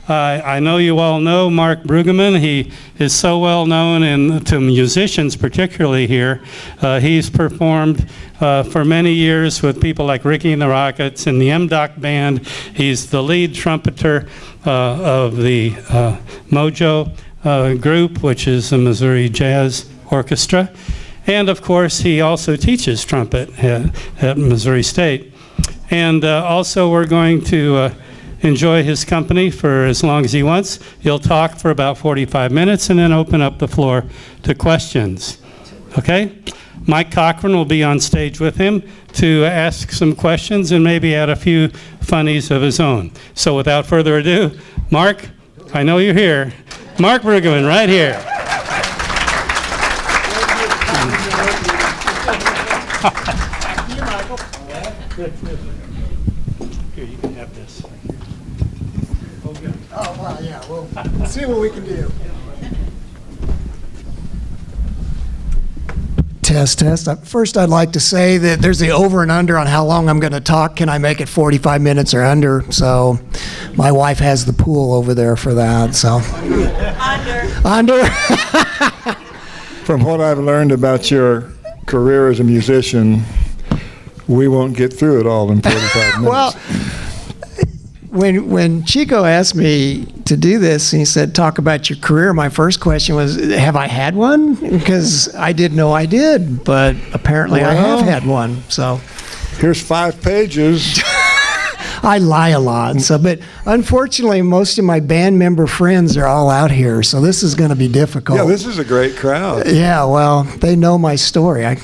I know you all know Mark Brueggemann. He is so well known to musicians, particularly here. He's performed for many years with people like Ricky and the Rockets and the MDock Band. He's the lead trumpeter of the Mojo group, which is a Missouri Jazz Orchestra. And of course, he also teaches trumpet at Missouri State. And also, we're going to enjoy his company for as long as he wants. He'll talk for about 45 minutes and then open up the floor to questions. Okay? Mike Cochran will be on stage with him to ask some questions and maybe add a few funnies of his own. So without further ado, Mark, I know you're here. Mark Brueggemann, right here. Here, you can have this. Oh, wow, yeah, we'll see what we can do. Test, test. First, I'd like to say that there's the over and under on how long I'm going to talk. Can I make it 45 minutes or under? So my wife has the pool over there for that, so. Under. From what I've learned about your career as a musician, we won't get through it all in 45 minutes. Well, when Chico asked me to do this, and he said, talk about your career, my first question was, have I had one? Because I didn't know I did, but apparently I have had one. So here's 5 pages. I lie a lot. So, but unfortunately, most of my band member friends are all out here, so this is going to be difficult. Yeah, this is a great crowd. Yeah, well, they know my story. Yeah.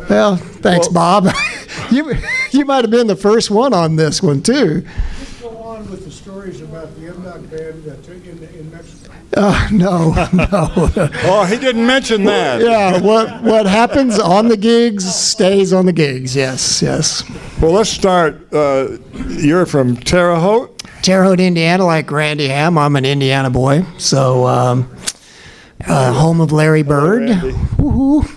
Well, thanks, Bob. You might have been the first one on this one, too. Just go on with the stories about the MDock Band in Mexico. No. Oh, he didn't mention that. Yeah, what happens on the gigs stays on the gigs, yes. Well, let's start. You're from Terre Haute? Terre Haute, Indiana, like Randy Ham. I'm an Indiana boy. So, home of Larry Bird. Woohoo.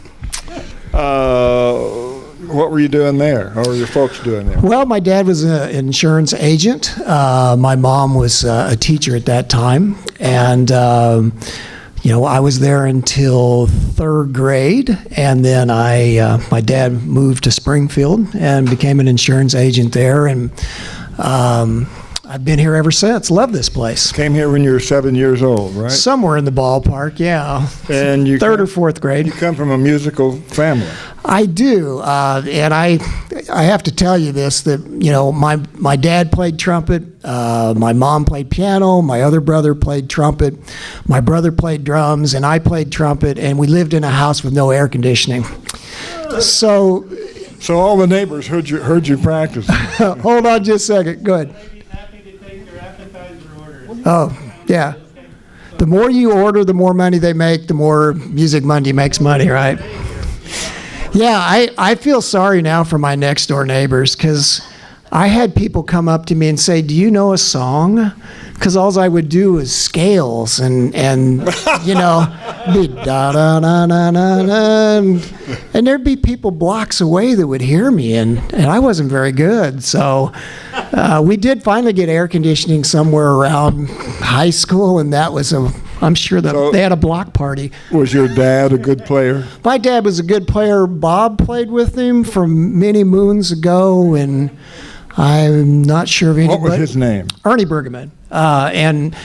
What were you doing there? What were your folks doing there? Well, my dad was an insurance agent. My mom was a teacher at that time. And, I was there until 3rd grade. And then my dad moved to Springfield and became an insurance agent there. And I've been here ever since. Love this place. Came here when you were 7 years old, right? Somewhere in the ballpark, yeah. And you 3rd or 4th grade. You come from a musical family. I do, and I have to tell you this, that, my dad played trumpet, my mom played piano, my other brother played trumpet, my brother played drums, and I played trumpet, and we lived in a house with no air conditioning. So all the neighbors heard you practice. Hold on just a second. Good. Happy to take your appetizer orders. Oh, yeah. The more you order, the more money they make, the more Music Monday makes money, right? Yeah, I feel sorry now for my next door neighbors, because I had people come up to me and say, do you know a song? Because all I would do is scales and be da da da da da, and there'd be people blocks away that would hear me, and I wasn't very good. So we did finally get air conditioning somewhere around high school, and that was I'm sure that they had a block party. Was your dad a good player? My dad was a good player. Bob played with him from many moons ago, and I'm not sure of anybody. What was his name? Ernie Brueggemann. And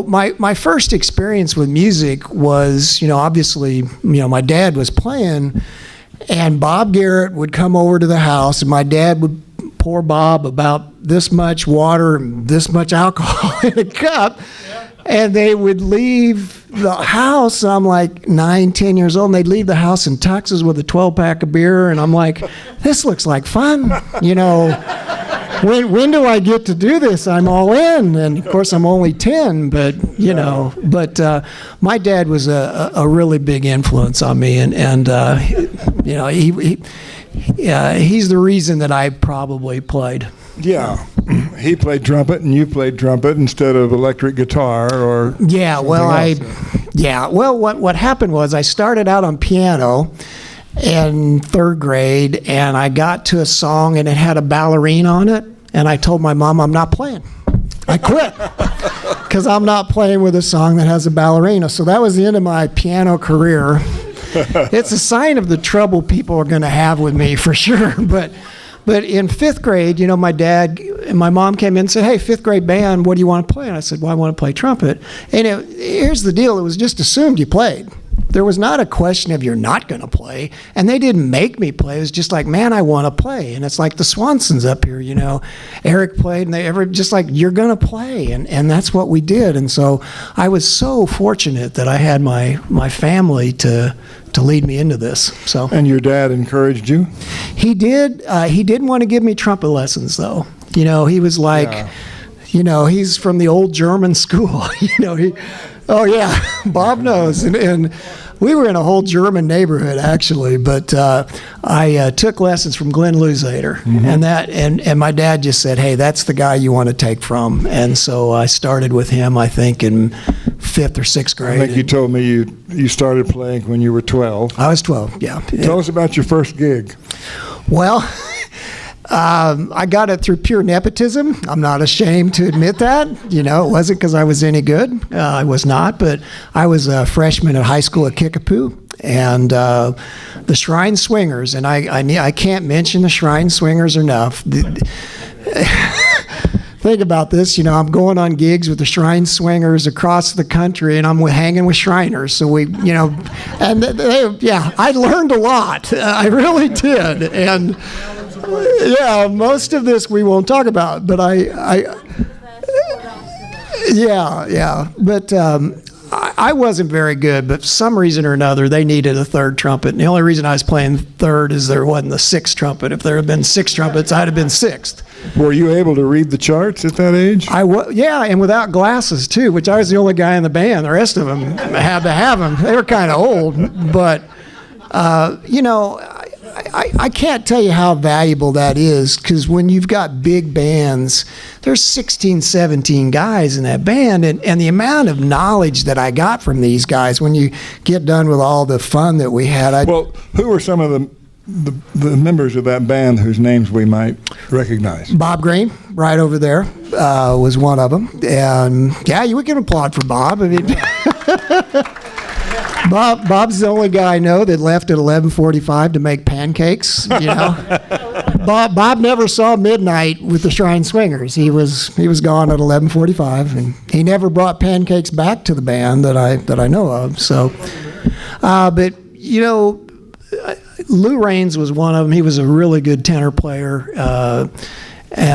my first experience with music was, obviously, my dad was playing, and Bob Garrett would come over to the house, and my dad would pour Bob about this much water and this much alcohol in a cup. And they would leave the house. I'm like 9, 10 years old, and they'd leave the house in tuxes with a 12-pack of beer. And I'm like, this looks like fun. When do I get to do this? I'm all in. And of course, I'm only 10, but my dad was a really big influence on me, and he's the reason that I probably played. Yeah, he played trumpet and you played trumpet instead of electric guitar or what happened was I started out on piano in 3rd grade, and I got to a song and it had a ballerina on it, And I told my mom I'm not playing. I quit because I'm not playing with a song that has a ballerina. So that was the end of my piano career. It's a sign of the trouble people are going to have with me for sure. But in 5th grade, you know, my dad and my mom came in and said, hey, 5th grade band, what do you want to play? And I said, well, I want to play trumpet. And here's the deal. It was just assumed you played. There was not a question of you're not going to play, and they didn't make me play. It was just like, man, I want to play. And it's like the Swansons up here, you know. Eric played, and they just like, you're going to play, and that's what we did. And so I was so fortunate that I had my family to lead me into this. So. And your dad encouraged you? He did. He didn't want to give me trumpet lessons, though. You know, he was like, you know, he's from the old German school. You know, oh yeah, Bob knows. And we were in a whole German neighborhood actually, but I took lessons from Glenn Luzader, and my dad just said, hey, that's the guy you want to take from. And so I started with him, I think, in 5th or 6th grade. I think you told me you started playing when you were 12. I was 12, yeah. Tell us about your first gig. Well, I got it through pure nepotism. I'm not ashamed to admit that. You know, it wasn't because I was any good. I was not, but I was a freshman at high school at Kickapoo, and the Shrine Swingers, and I can't mention the Shrine Swingers enough. Think about this, you know, I'm going on gigs with the Shrine Swingers across the country, and I'm hanging with Shriners. So we, you know, and I learned a lot. I really did. And yeah, most of this we won't talk about, but but I wasn't very good, but for some reason or another, they needed a 3rd trumpet. And the only reason I was playing 3rd is there wasn't a 6th trumpet. If there had been 6 trumpets, I'd have been 6th. Were you able to read the charts at that age? Yeah, and without glasses too, which I was the only guy in the band. The rest of them had to have them. They were kind of old, but you know, I can't tell you how valuable that is, because when you've got big bands, there's 16, 17 guys in that band, and the amount of knowledge that I got from these guys when you get done with all the fun that we had. Well, who were some of the members of that band whose names we might recognize? Bob Green, right over there, was one of them. And yeah, we can applaud for Bob. I mean, Bob's the only guy I know that left at 11:45 to make pancakes. You know, Bob never saw midnight with the Shrine Swingers. He was gone at 11:45, and he never brought pancakes back to the band that I know of. So, but you know, Lou Raines was one of them. He was a really good tenor player.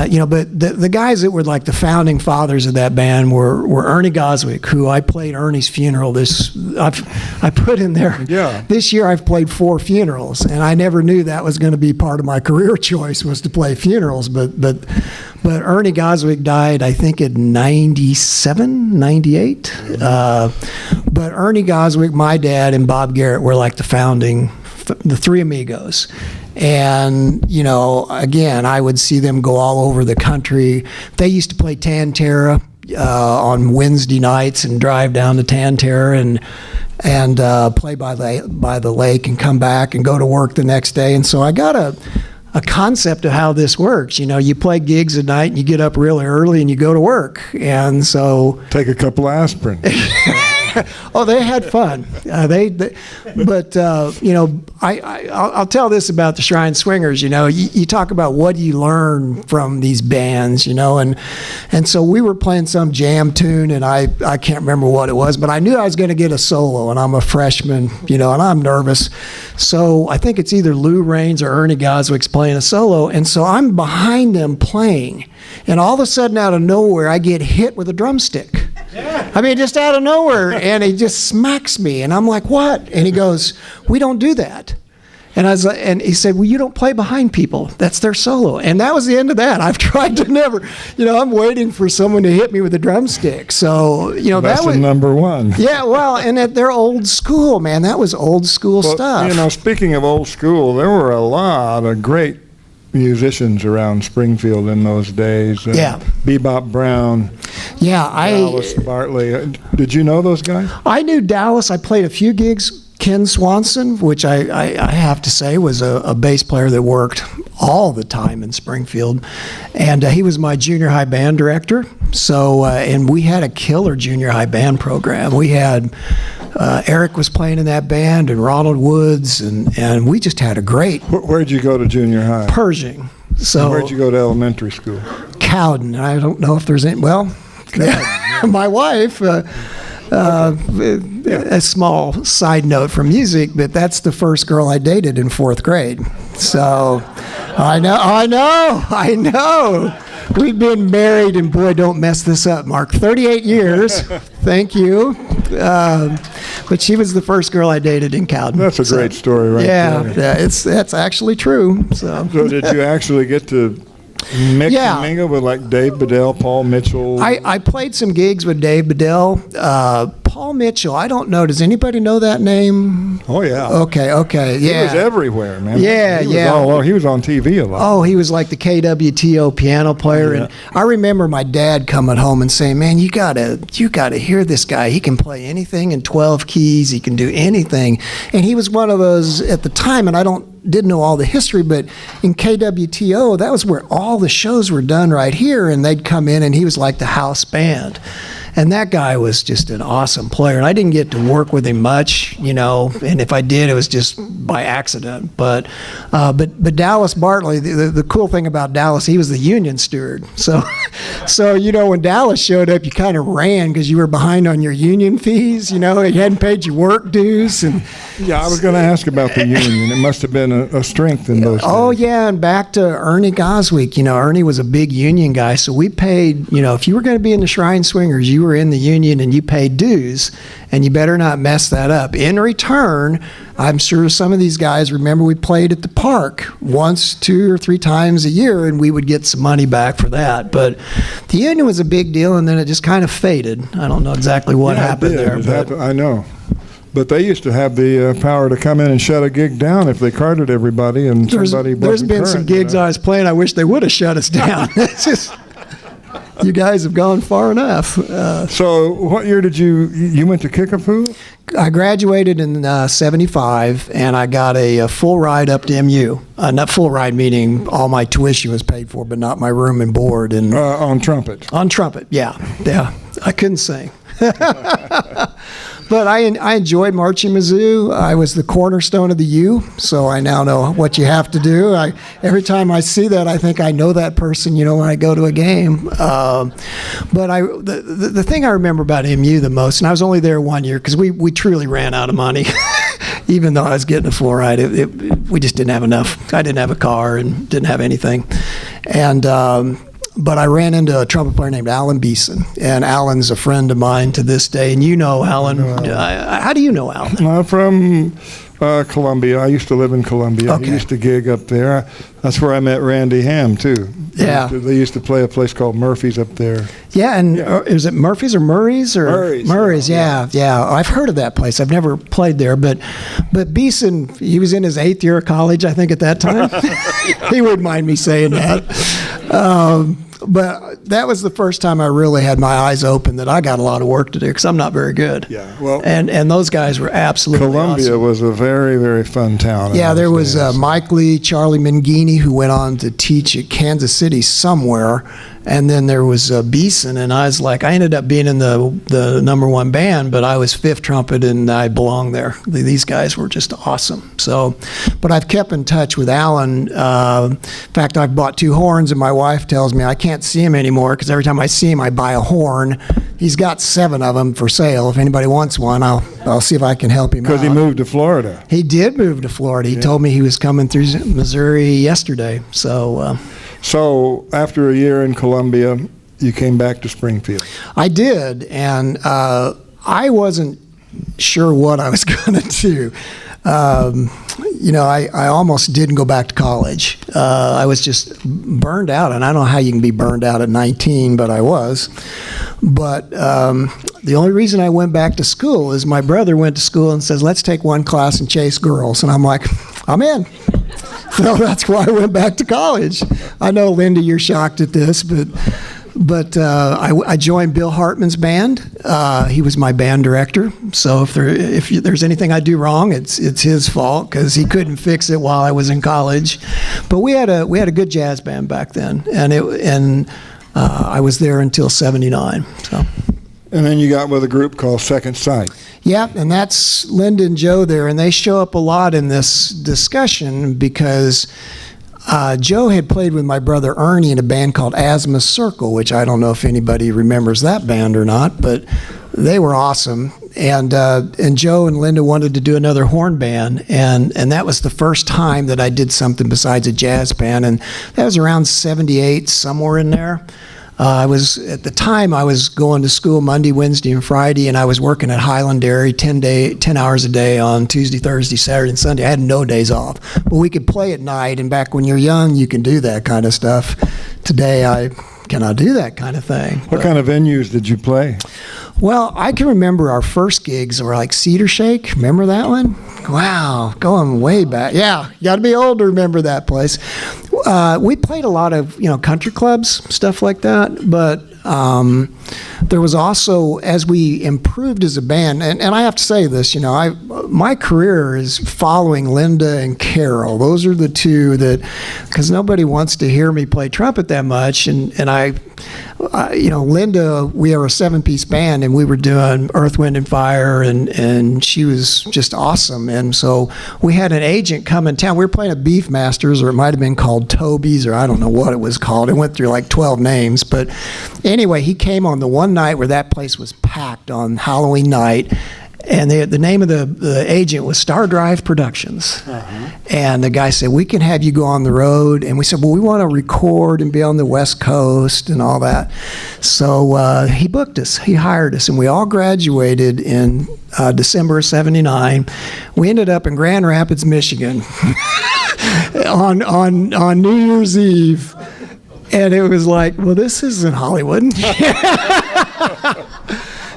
You know, but the guys that were like the founding fathers of that band were Ernie Goswick, who I played Ernie's funeral. I put in there. Yeah. This year I've played 4 funerals, and I never knew that was going to be part of my career choice, was to play funerals. But Ernie Goswick died, I think, in 97, 98. But Ernie Goswick, my dad, and Bob Garrett were like the 3 amigos. And, you know, again, I would see them go all over the country. They used to play Tantera on Wednesday nights and drive down to Tantera and play by the lake and come back and go to work the next day. And so I got a concept of how this works. You know, you play gigs at night and you get up really early and you go to work. And so... Take a couple aspirin. Oh, they had fun. But you know, I'll tell this about the Shrine Swingers. You know, you talk about what do you learn from these bands, you know, and so we were playing some jam tune, and I can't remember what it was, but I knew I was going to get a solo, and I'm a freshman, you know, and I'm nervous. So I think it's either Lou Raines or Ernie Goswick's playing a solo, and so I'm behind them playing, and all of a sudden, out of nowhere, I get hit with a drumstick. I mean, just out of nowhere, and he just smacks me, and I'm like, what? And he goes, we don't do that. And I was like, and he said, well, you don't play behind people. That's their solo. And that was the end of that. I've tried to never, you know, I'm waiting for someone to hit me with a drumstick. So, you know, Lesson that was number 1. Yeah, well, and they're old school, man. That was old school stuff. You know, speaking of old school, there were a lot of great musicians around Springfield in those days. Yeah. Bebop Brown. Yeah, Dallas Bartley. Did you know those guys? I knew Dallas. I played a few gigs. Ken Swanson, which I have to say was a bass player that worked all the time in Springfield. And he was my junior high band director. So, and we had a killer junior high band program. We had Eric was playing in that band, and Ronald Woods, and we just had a great Where'd you go to junior high? Pershing. So Where'd you go to elementary school? Cowden. I don't know if there's any. Well, my wife. A small side note from music, but that's the first girl I dated in 4th grade. So, I know. We've been married, and boy, don't mess this up, Mark. 38 years. Thank you. But she was the first girl I dated in Cowden. That's a great story, right there. Yeah, that's actually true. So did you actually get to mix and mingle with like Dave Bedell, Paul Mitchell? I played some gigs with Dave Bedell. Paul Mitchell, I don't know. Does anybody know that name? Oh, yeah. Okay, yeah. He was everywhere, man. Yeah, He was on TV a lot. Oh, he was like the KWTO piano player. Yeah. And I remember my dad coming home and saying, man, you gotta hear this guy. He can play anything in 12 keys. He can do anything. And he was one of those at the time, and didn't know all the history, but in KWTO, that was where all the shows were done right here, and they'd come in, and he was like the house band. And that guy was just an awesome player. And I didn't get to work with him much, and if I did, it was just by accident. But Dallas Bartley, the cool thing about Dallas, he was the union steward. So when Dallas showed up, you kind of ran because you were behind on your union fees. You hadn't paid your work dues. And yeah, I was going to ask about the union. It must have been a strength in those days. Oh, yeah, and back to Ernie Goswick. Ernie was a big union guy, so we paid, if you were going to be in the Shrine Swingers, you were in the union and you paid dues, and you better not mess that up. In return, I'm sure some of these guys remember we played at the park once, 2 or 3 times a year, and we would get some money back for that. But the union was a big deal, and then it just kind of faded. I don't know exactly what happened there. I know. But they used to have the power to come in and shut a gig down if they carded everybody and somebody wasn't There's been some current, gigs I was playing, I wish they would have shut us down. It's just, you guys have gone far enough. So what year did you went to Kickapoo? I graduated in 75, and I got a full ride up to MU. Not full ride, meaning all my tuition was paid for, but not my room and board. And on trumpet? On trumpet, yeah. I couldn't sing. But I enjoyed marching Mizzou. I was the cornerstone of the U, so I now know what you have to do. Every time I see that, I think I know that person, when I go to a game. But the thing I remember about MU the most, and I was only there 1 year, because we truly ran out of money. Even though I was getting a full ride, we just didn't have enough. I didn't have a car and didn't have anything. And but I ran into a trumpet player named Alan Beeson, and Alan's a friend of mine to this day. And you know Alan. How do you know Alan? From Columbia. I used to live in Columbia. Okay. He used to gig up there. That's where I met Randy Ham, too. Yeah. They used to play a place called Murphy's up there. Yeah, and is it Murphy's or Murray's? Murray's, yeah. I've heard of that place. I've never played there, but Beeson, he was in his 8th year of college, I think, at that time. He wouldn't mind me saying that. But that was the first time I really had my eyes open that I got a lot of work to do, because I'm not very good. Yeah, well, and those guys were absolutely Columbia awesome. was a very, very fun town. Yeah, there was Mike Lee, Charlie Mangini, who went on to teach at Kansas City somewhere, and then there was Beeson, and I was like, I ended up being in the #1 band, but I was 5th trumpet, and I belonged there. These guys were just awesome. So, but I've kept in touch with Alan. In fact, I've bought 2 horns, and my wife tells me I can't see him anymore because every time I see him, I buy a horn. He's got 7 of them for sale. If anybody wants one, I'll see if I can help him out. Because he moved to Florida. He did move to Florida. He told me he was coming through Missouri yesterday. So after a year in Columbia, you came back to Springfield. I did, and I wasn't sure what I was going to do. I almost didn't go back to college. I was just burned out, and I don't know how you can be burned out at 19, but I was. But the only reason I went back to school is my brother went to school and says, let's take one class and chase girls. And I'm like, I'm in. So that's why I went back to college. I know, Linda, you're shocked at this, but But I joined Bill Hartman's band. He was my band director. So if there's anything I do wrong, it's his fault because he couldn't fix it while I was in college. But we had a good jazz band back then, and I was there until '79. So. And then you got with a group called Second Sight. Yeah, and that's Linda and Joe there, and they show up a lot in this discussion because Joe had played with my brother Ernie in a band called Asthma Circle, which I don't know if anybody remembers that band or not, but they were awesome. And Joe and Linda wanted to do another horn band, and that was the first time that I did something besides a jazz band, and that was around '78, somewhere in there. At the time, I was going to school Monday, Wednesday, and Friday, and I was working at Highland Dairy 10 hours a day on Tuesday, Thursday, Saturday, and Sunday. I had no days off. But we could play at night, and back when you're young, you can do that kind of stuff. Today, I cannot do that kind of thing. What kind of venues did you play? Well, I can remember our first gigs were like Cedar Shake. Remember that one? Wow, going way back. Yeah, you got to be old to remember that place. We played a lot of, country clubs, stuff like that. But there was also, as we improved as a band, and I have to say this, my career is following Linda and Carol. Those are the two that, because nobody wants to hear me play trumpet that much, and Linda, we are a 7-piece band, and we were doing Earth, Wind, and Fire, and she was just awesome. And so we had an agent come in town. We were playing at Beefmasters, or it might have been called Toby's, or I don't know what it was called. It went through like 12 names. But anyway, he came on the one night where that place was packed on Halloween night. And the name of the agent was Star Drive Productions. Uh-huh. And the guy said, we can have you go on the road. And we said, well, we want to record and be on the West Coast and all that. So he booked us. He hired us. And we all graduated in December of '79. We ended up in Grand Rapids, Michigan on New Year's Eve. And it was like, well, this isn't Hollywood.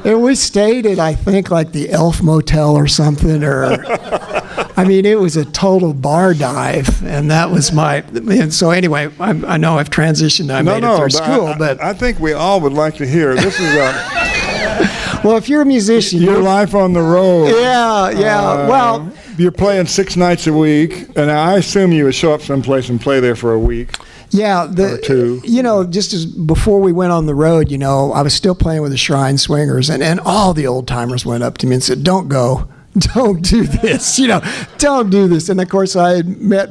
And we stayed at, I think, like the Elf Motel or something, it was a total bar dive, and that was and so anyway, I know I've transitioned, I made it through school, but I think we all would like to hear, this is well, if you're a musician, your life on the road. Yeah, well, you're playing 6 nights a week, and I assume you would show up someplace and play there for a week. Yeah, or two. Just as before we went on the road, I was still playing with the Shrine Swingers, and all the old timers went up to me and said, "Don't go, don't do this, don't do this." And of course, I had met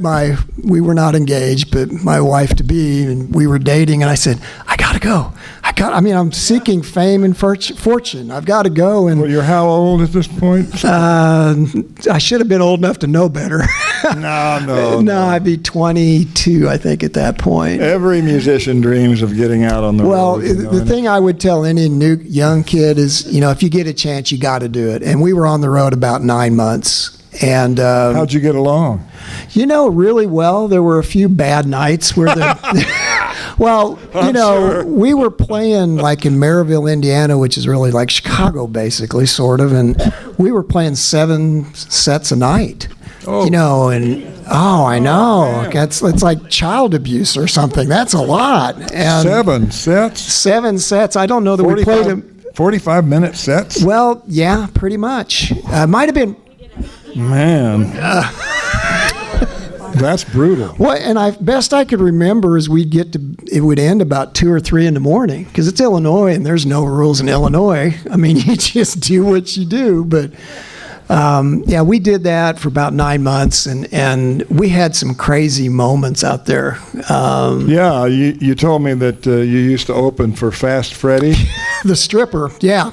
we were not engaged, but my wife to be, and we were dating, and I said, "I gotta go. I'm seeking fame and fortune. I've got to go." And well, you're how old at this point? I should have been old enough to know better. No, I'd be 22, I think, at that point. Every musician dreams of getting out on the road. Well, the thing I would tell any young kid is, if you get a chance, you got to do it. And we were on the road about 9 months. And how'd you get along? Really well. There were a few bad nights where well, sure. We were playing like in Maryville, Indiana, which is really like Chicago, basically, sort of, and we were playing 7 sets a night. Oh. I know. It's like child abuse or something. That's a lot. And 7 sets? 7 sets. I don't know that we played them. 45-minute sets? Well, yeah, pretty much. Might have been. Man. That's brutal. Well, and best I could remember is it would end about 2 or 3 in the morning, because it's Illinois and there's no rules in Illinois. You just do what you do. But we did that for about 9 months, and we had some crazy moments out there. You told me that you used to open for Fast Freddy. The stripper, yeah.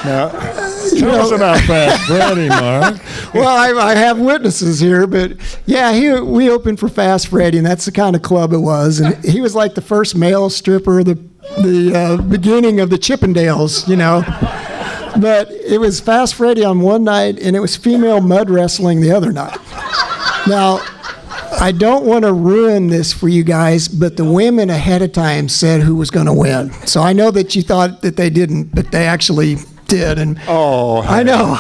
Now, tell us about Fast Freddy, Mark. Well, I have witnesses here, but yeah, we opened for Fast Freddy, and that's the kind of club it was. And he was like the first male stripper, the beginning of the Chippendales, But it was Fast Freddy on one night, and it was female mud wrestling the other night. Now, I don't want to ruin this for you guys, but the women ahead of time said who was going to win. So I know that you thought that they didn't, but they actually did. And I know.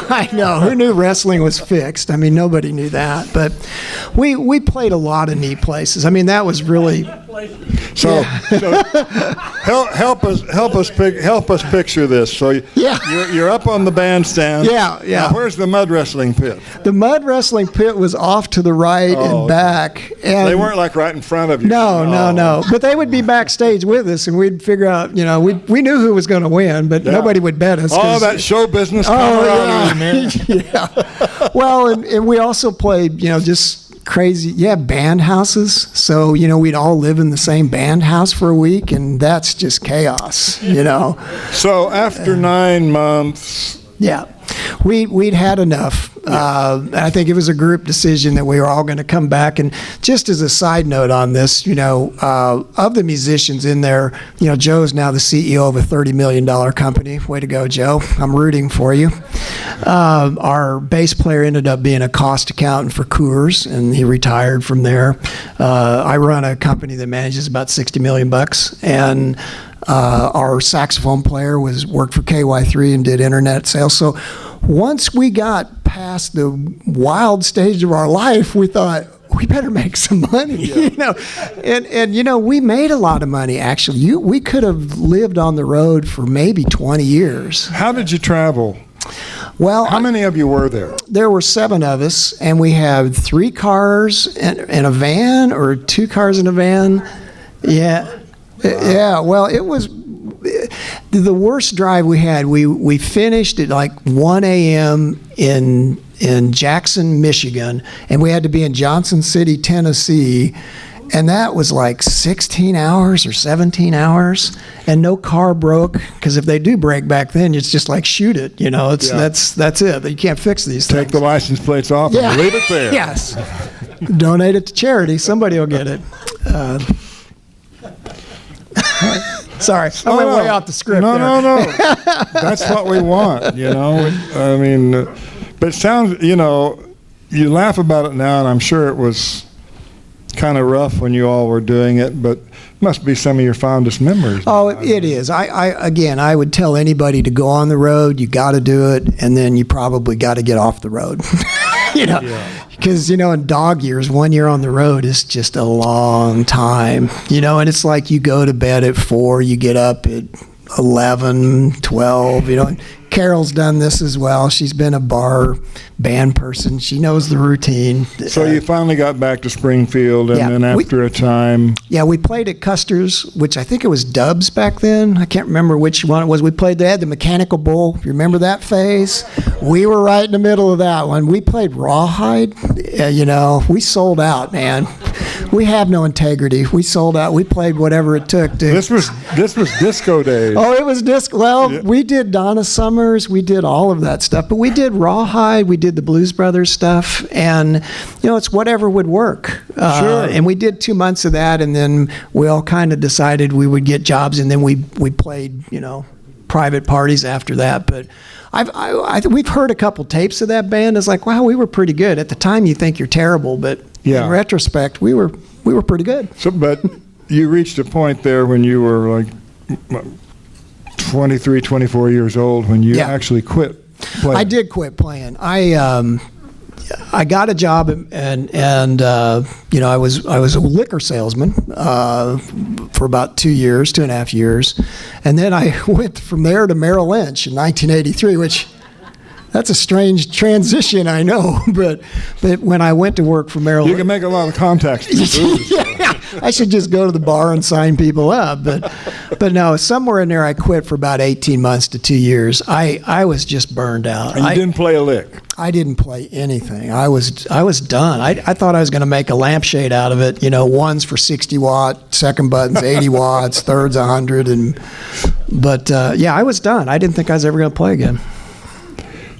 Who knew wrestling was fixed? Nobody knew that. But we played a lot of neat places. That was really So, help us picture this. So you're up on the bandstand. Yeah. Now, where's the mud wrestling pit? The mud wrestling pit was off to the right and back. And they weren't like right in front of you. No. But they would be backstage with us, and we'd figure out. We knew who was going to win, but nobody would bet us. All that show business camaraderie, man. Yeah. Well, and we also played, just crazy, band houses. So, we'd all live in the same band house for a week, and that's just chaos, So after 9 months... Yeah, we'd had enough. I think it was a group decision that we were all going to come back. And just as a side note on this, of the musicians in there, Joe's now the CEO of a $30 million company. Way to go, Joe. I'm rooting for you. Our bass player ended up being a cost accountant for Coors, and he retired from there. I run a company that manages about $60 million, and our saxophone player worked for KY3 and did internet sales. So once we got past the wild stage of our life, we thought we better make some money, and we made a lot of money. Actually, we could have lived on the road for maybe 20 years. How did you travel? Well, how many of you were there? There were 7 of us, and we had 3 cars and a van, or 2 cars and a van. Yeah. Wow. Yeah, well, it was the worst drive we had. We finished at like 1 a.m. in Jackson, Michigan, and we had to be in Johnson City, Tennessee, and that was like 16 hours or 17 hours, and no car broke, because if they do break back then, it's just like shoot it, that's it. You can't fix these things. Take the license plates off and leave it there. Yes. Donate it to charity. Somebody will get it. Sorry, I went way off the script. No. That's what we want, I mean, but it sounds, you laugh about it now, and I'm sure it was kind of rough when you all were doing it, but must be some of your fondest memories. Oh, it is. I would tell anybody to go on the road. You got to do it, and then you probably got to get off the road. Because, in dog years, 1 year on the road is just a long time, and it's like you go to bed at 4, you get up at 11, 12, Carol's done this as well. She's been a bar band person. She knows the routine. So you finally got back to Springfield, and then after a time... Yeah, we played at Custer's, which I think it was Dubs back then. I can't remember which one it was. They had the Mechanical Bull. You remember that phase? We were right in the middle of that one. We played Rawhide. We sold out, man. We have no integrity. We sold out. We played whatever it took to... This was disco days. Oh, it was disco. Well, we did Donna Summer. We did all of that stuff, but we did Rawhide, we did the Blues Brothers stuff, and it's whatever would work. Sure. And we did 2 months of that, and then we all kind of decided we would get jobs, and then we played private parties after that. But we've heard a couple tapes of that band. It's like, wow, we were pretty good. At the time, you think you're terrible, but in retrospect, we were pretty good. So, but you reached a point there when you were like 23, 24 years old when you actually quit playing. I did quit playing. I got a job, and I was a liquor salesman for about 2.5 years, and then I went from there to Merrill Lynch in 1983, which that's a strange transition, I know, but when I went to work for Merrill Lynch, you can make a lot of contacts. I should just go to the bar and sign people up, but no, somewhere in there I quit for about 18 months to 2 years. I was just burned out. And you didn't play a lick. I didn't play anything. I was done. I thought I was going to make a lampshade out of it. Ones for 60 watt, second buttons 80 watts, thirds 100, but I was done. I didn't think I was ever going to play again.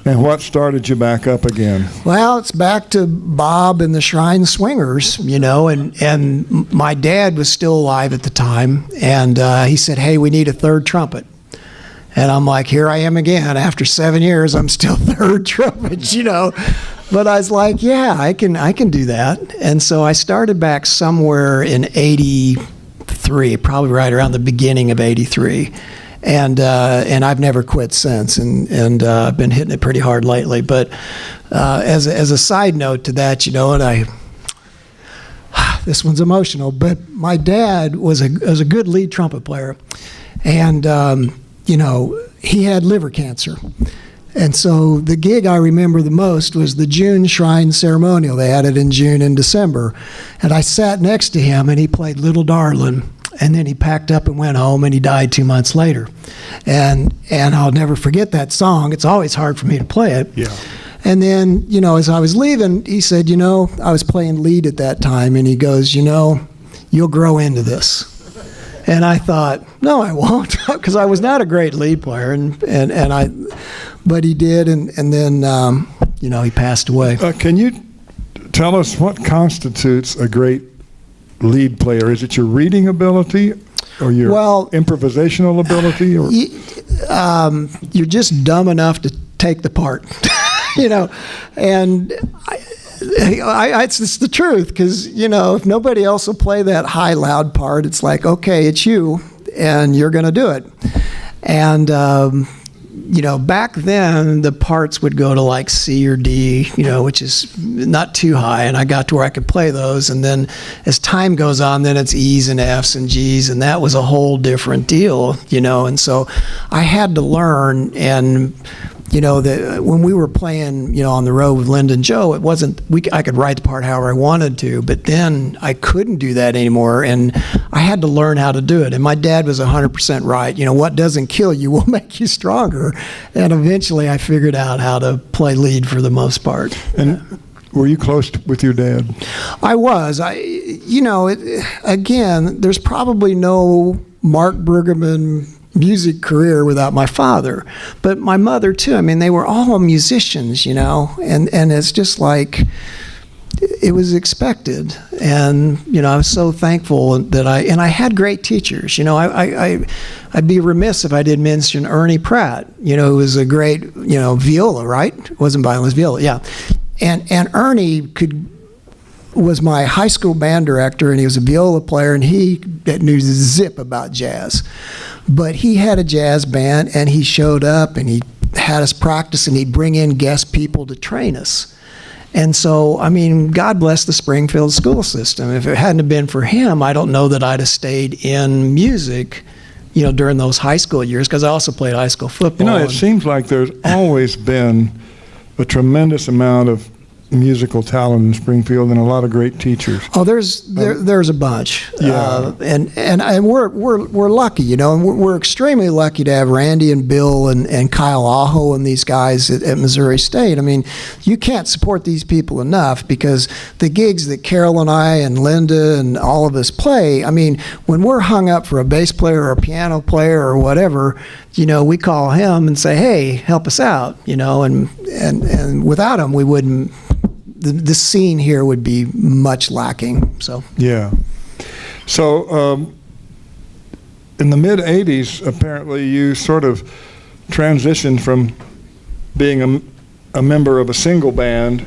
And what started you back up again? Well, it's back to Bob and the Shrine Swingers, and my dad was still alive at the time, and he said, hey, we need a third trumpet. And I'm like, here I am again. After 7 years, I'm still third trumpet, But I was like, yeah, I can do that. And so I started back somewhere in 83, probably right around the beginning of 83. And I've never quit since, and I've been hitting it pretty hard lately. But as a side note to that, this one's emotional, but my dad was a good lead trumpet player, and he had liver cancer. And so the gig I remember the most was the June Shrine Ceremonial. They had it in June and December. And I sat next to him, and he played Little Darlin'. And then he packed up and went home, and he died 2 months later. And I'll never forget that song. It's always hard for me to play it. Yeah. And then, as I was leaving, he said, I was playing lead at that time. And he goes, you'll grow into this. And I thought, no, I won't, because I was not a great lead player, but he did, and then he passed away. Can you tell us what constitutes a great lead player? Is it your reading ability, or your improvisational ability, or you're just dumb enough to take the part, and. It's the truth, because if nobody else will play that high loud part, it's like, okay, it's you and you're going to do it. And back then the parts would go to like C or D, which is not too high, and I got to where I could play those. And then as time goes on, then it's E's and F's and G's, and that was a whole different deal, and so I had to learn. And that when we were playing, on the road with Linda and Joe, it wasn't, I could write the part however I wanted to, but then I couldn't do that anymore, and I had to learn how to do it. And my dad was 100% right. What doesn't kill you will make you stronger. And eventually I figured out how to play lead for the most part. And were you close with your dad? I was. Again, there's probably no Mark Brueggemann music career without my father, but my mother too. I mean, they were all musicians, and it's just like it was expected. And I was so thankful that I had great teachers. I'd be remiss if I didn't mention Ernie Pratt, who was a great viola, right? It wasn't violin, it was viola, yeah. And Ernie was my high school band director, and he was a viola player, and he knew zip about jazz. But he had a jazz band, and he showed up, and he had us practice, and he'd bring in guest people to train us. And so, God bless the Springfield school system. If it hadn't have been for him, I don't know that I'd have stayed in music, during those high school years, because I also played high school football. It seems like there's always been a tremendous amount of musical talent in Springfield, and a lot of great teachers. Oh, there's a bunch. Yeah. And we're lucky, and we're extremely lucky to have Randy and Bill and Kyle Aho and these guys at Missouri State. You can't support these people enough, because the gigs that Carol and I and Linda and all of us play, when we're hung up for a bass player or a piano player or whatever, we call him and say, hey, help us out, and without him, we wouldn't. The scene here would be much lacking. So yeah. So in the mid '80s, apparently you sort of transitioned from being a member of a single band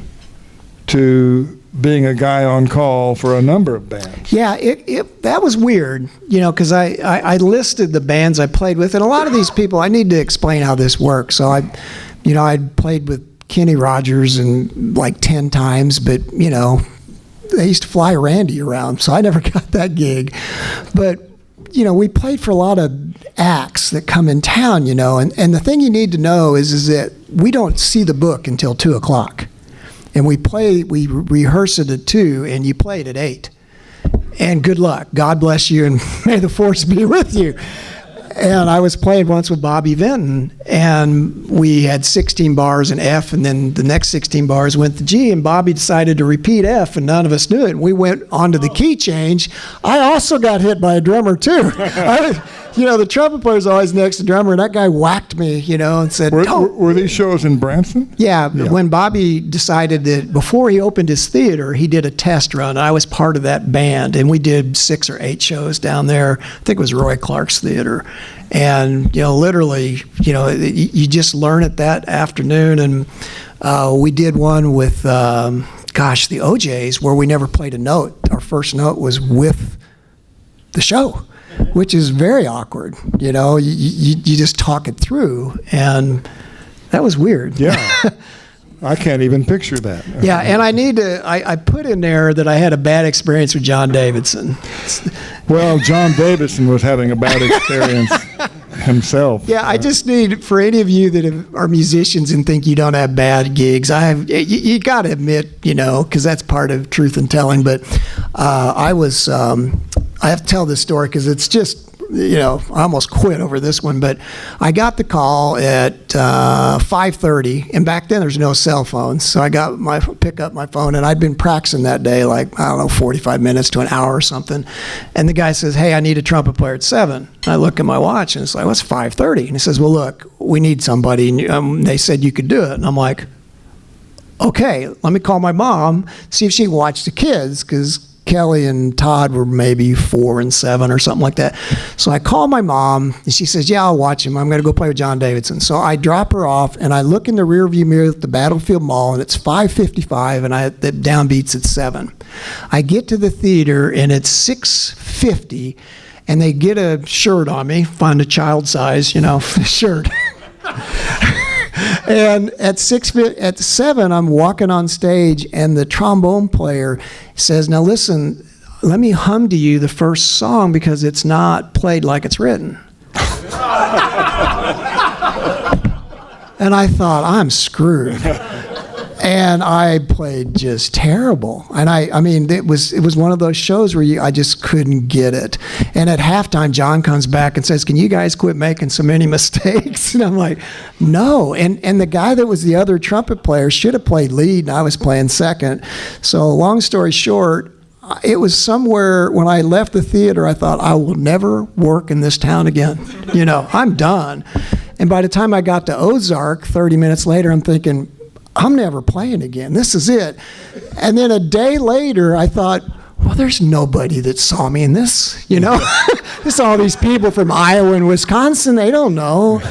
to being a guy on call for a number of bands. Yeah, that was weird, because I listed the bands I played with, and a lot of these people, I need to explain how this works. So I'd played with Kenny Rogers and like 10 times, but they used to fly Randy around, so I never got that gig. But we played for a lot of acts that come in town, and the thing you need to know is that we don't see the book until 2:00, and we rehearse it at 2, and you play it at 8. And good luck, God bless you, and may the force be with you. And I was playing once with Bobby Vinton, and we had 16 bars in F, and then the next 16 bars went to G, and Bobby decided to repeat F, and none of us knew it. And we went on to the key change. I also got hit by a drummer, too. The trumpet player's always next to the drummer, and that guy whacked me, and said, were these shows in Branson? Yeah, when Bobby decided that before he opened his theater, he did a test run. I was part of that band, and we did 6 or 8 shows down there. I think it was Roy Clark's theater. And, literally, you just learn it that afternoon. And we did one with, the OJs, where we never played a note. Our first note was with the show, which is very awkward. You just talk it through. And that was weird. Yeah. I can't even picture that. Yeah, and I put in there that I had a bad experience with John Davidson. Well, John Davidson was having a bad experience himself. Yeah, I just need, for any of you that are musicians and think you don't have bad gigs, you got to admit, because that's part of truth in telling, but I have to tell this story because it's just, I almost quit over this one, but I got the call at 5:30, and back then there's no cell phones, so pick up my phone, and I'd been practicing that day, 45 minutes to an hour or something, and the guy says, hey, I need a trumpet player at 7. And I look at my watch, and it's like, what's 5:30? And he says, well, look, we need somebody, and they said you could do it, and I'm like, okay, let me call my mom, see if she can watch the kids, because Kelly and Todd were maybe 4 and 7 or something like that. So I call my mom, and she says, yeah, I'll watch him. I'm going to go play with John Davidson. So I drop her off, and I look in the rearview mirror at the Battlefield Mall, and it's 5:55, and the downbeat's at 7. I get to the theater, and it's 6:50, and they get a shirt on me, find a child size, shirt. And at 7, I'm walking on stage, and the trombone player says, now listen, let me hum to you the first song because it's not played like it's written. And I thought, I'm screwed. And I played just terrible. And I mean, it was one of those shows where I just couldn't get it. And at halftime, John comes back and says, can you guys quit making so many mistakes? And I'm like, no. And the guy that was the other trumpet player should have played lead, and I was playing second. So long story short, it was somewhere when I left the theater, I thought, I will never work in this town again. I'm done. And by the time I got to Ozark, 30 minutes later, I'm thinking, I'm never playing again. This is it. And then a day later, I thought, well, there's nobody that saw me in this, There's all these people from Iowa and Wisconsin. They don't know.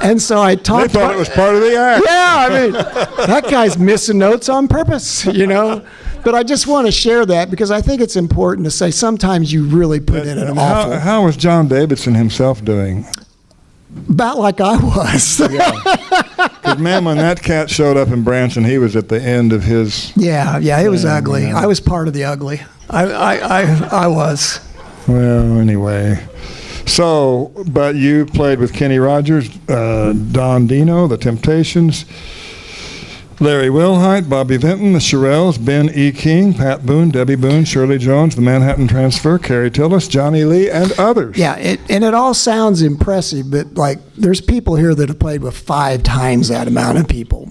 And so I talked. They thought it was part of the act. Yeah, I mean, that guy's missing notes on purpose, But I just want to share that because I think it's important to say sometimes you really put in an awful. How was John Davidson himself doing? About like I was. Because, man, when that cat showed up in Branson, he was at the end of his... Yeah, it was ugly. Man. I was part of the ugly. I was. Well, anyway. So, but you played with Kenny Rogers, Don Dino, The Temptations, Larry Wilhite, Bobby Vinton, the Shirelles, Ben E. King, Pat Boone, Debbie Boone, Shirley Jones, the Manhattan Transfer, Carrie Tillis, Johnny Lee, and others. Yeah, it all sounds impressive, but there's people here that have played with 5 times that amount of people.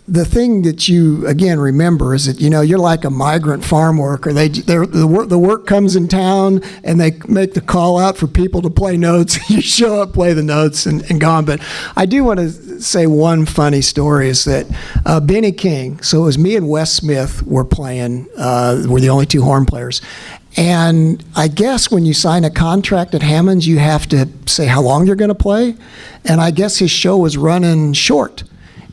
The thing that you again remember is that you're like a migrant farm worker. The work comes in town and they make the call out for people to play notes. You show up, play the notes, and gone. But I do want to say one funny story is that Benny King. So it was me and Wes Smith were playing. We're the only 2 horn players. And I guess when you sign a contract at Hammond's, you have to say how long you're going to play. And I guess his show was running short.